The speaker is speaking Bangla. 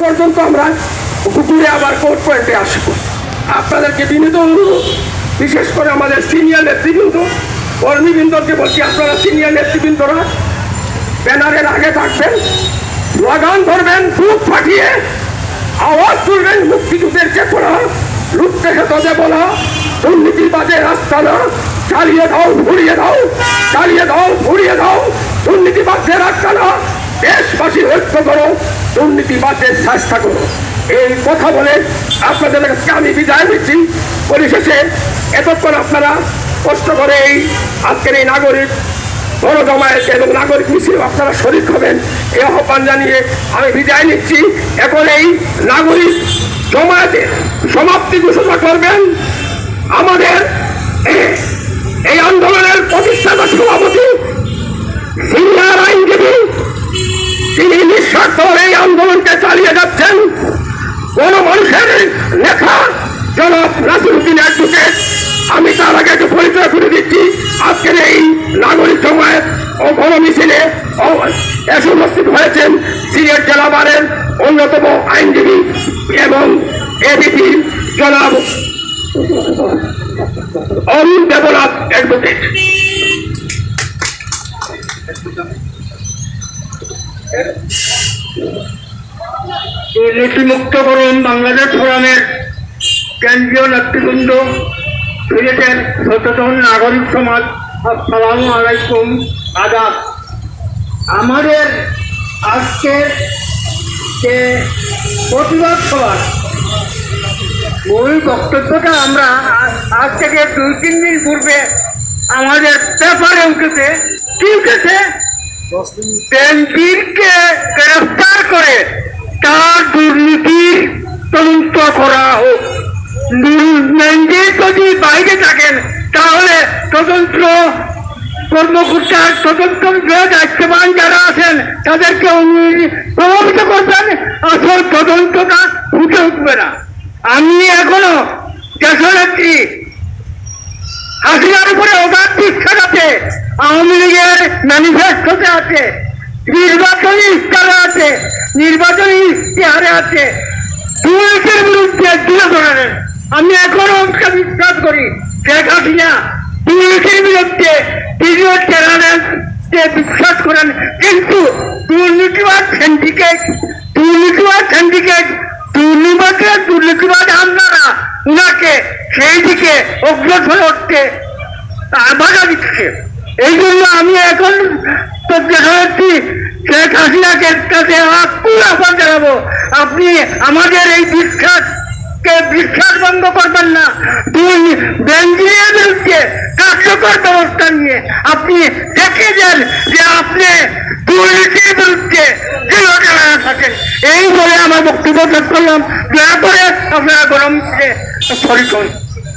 পর্যন্ত আমরা ঘুরে আবার কোর্ট পয়েন্টে আসবো। আপনাদেরকে বিনীত অনুরোধ, বিশেষ করে আমাদের সিনিয়র নেতৃবৃন্দ, কর্মীবৃন্দকে বলছি, আপনারা সিনিয়র নেতৃবৃন্দরা ব্যানারের আগে থাকবেন, লাগান ধরবেন, বুক ফাটিয়ে আওয়াজ তুলবেন, মুক্তিযুদ্ধের চেতনা লুপ্তে হেতদে বলা, দুর্নীতিবাজের রাস্তা না, চালিয়ে দাও ঘুরিয়ে দাও, চালিয়ে দাও ঘুরিয়ে দাও, দুর্নীতিবাজের রাস্তা না, দেশবাসী ঐক্য করো, দুর্নীতিবাজের চেষ্টা করো। এই কথা বলে আপনাদের কাছে আমি বিদায় নিচ্ছি। পরিশেষে এতক্ষণ আপনারা কষ্ট করে এই আজকের এই নাগরিক গণজমায়েত এবং নাগরিক মিছিল আপনারা শরীক হবেন, এই আহ্বান জানিয়ে আমি বিদায় নিচ্ছি। এখন এই নাগরিক জমায়েতের সমাপ্তি ঘোষণা করবেন আমাদের এই আন্দোলনের প্রতিষ্ঠাতা সভাপতি, সিনিয়র আইনজীবী, তিনি নিঃস্বার্থ এই আন্দোলনকে চালিয়ে যাচ্ছেন, কোন মানুষের নেতা জনাব নাসিরউদ্দিন অ্যাডভোকেট। আমি তার আগে একটু পরিচয় করে দিচ্ছি। আজকের এই নাগরিক জমায়েত ও গণমিছিলে এসে উপস্থিত হয়েছেন সিলেট জেলা বারের অন্যতম আইনজীবী এবং এবিপি জনাব অরুণ দেবনাথ অ্যাডভোকেট। দুর্নীতিমুক্তকরণ বাংলাদেশ ফোরামের কেন্দ্রীয় নেতৃবৃন্দ, সিলেটের সচেতন নাগরিক সমাজ, আসসালামু আলাইকুম, আদাব। আমাদের আজকের যে প্রতিবাদ সভার মূল বক্তব্যটা আমরা আজ থেকে 2-3 দিন পূর্বে আমাদের পেপারে উঠেছে। কি উঠেছে? বেনজিরকে গ্রেফতার করে তার দুর্নীতির তদন্ত করা হোক। বেনজির যদি বাইরে থাকেন তাহলে তদন্ত কর্মকর্তার তদন্ত দায়িত্ববান যারা আছেন তাদেরকে প্রভাবিত করবেন, আসল তদন্তটা ফুটে উঠবে না। আমি এখনো দেশনেত্রী হাসিনার উপরে অগাধ বিশ্বাস আছে, আওয়ামী লীগের ম্যানিফেস্টোতে আছে, নির্বাচনী ইস্তারে আছে, নির্বাচনী ইস্তেহারে আছে, দুর্নীতির বিরুদ্ধে তুলে ধরেন। আমি এখনো বিশ্বাস করি শেখ হাসিনা দুর্নীতির বিরুদ্ধে ভিডিও চ্যানেলে বিশ্বাস করেন, কিন্তু দুর্নীতিবাদ সিন্ডিকেট দুর্নীতিবাদ আমলারা উনাকে সেই দিকে অগ্রসর হচ্ছে বাধা দিচ্ছে। এই জন্য আমি এখন শেখ হাসিনাকে কাছে আহ্বান জানাবো, আপনি আমাদের এই বিশ্বাস ভঙ্গ করবেন না। বেনজিরের বিরুদ্ধে কার্যকর ব্যবস্থা নিয়ে আপনি দেখে যান যে আপনি দুর্নীতির বিরুদ্ধে থাকেন। এই বলে আমার বক্তব্য শেষ করলাম। দয়া করে আপনারা গরম শরীর করুন।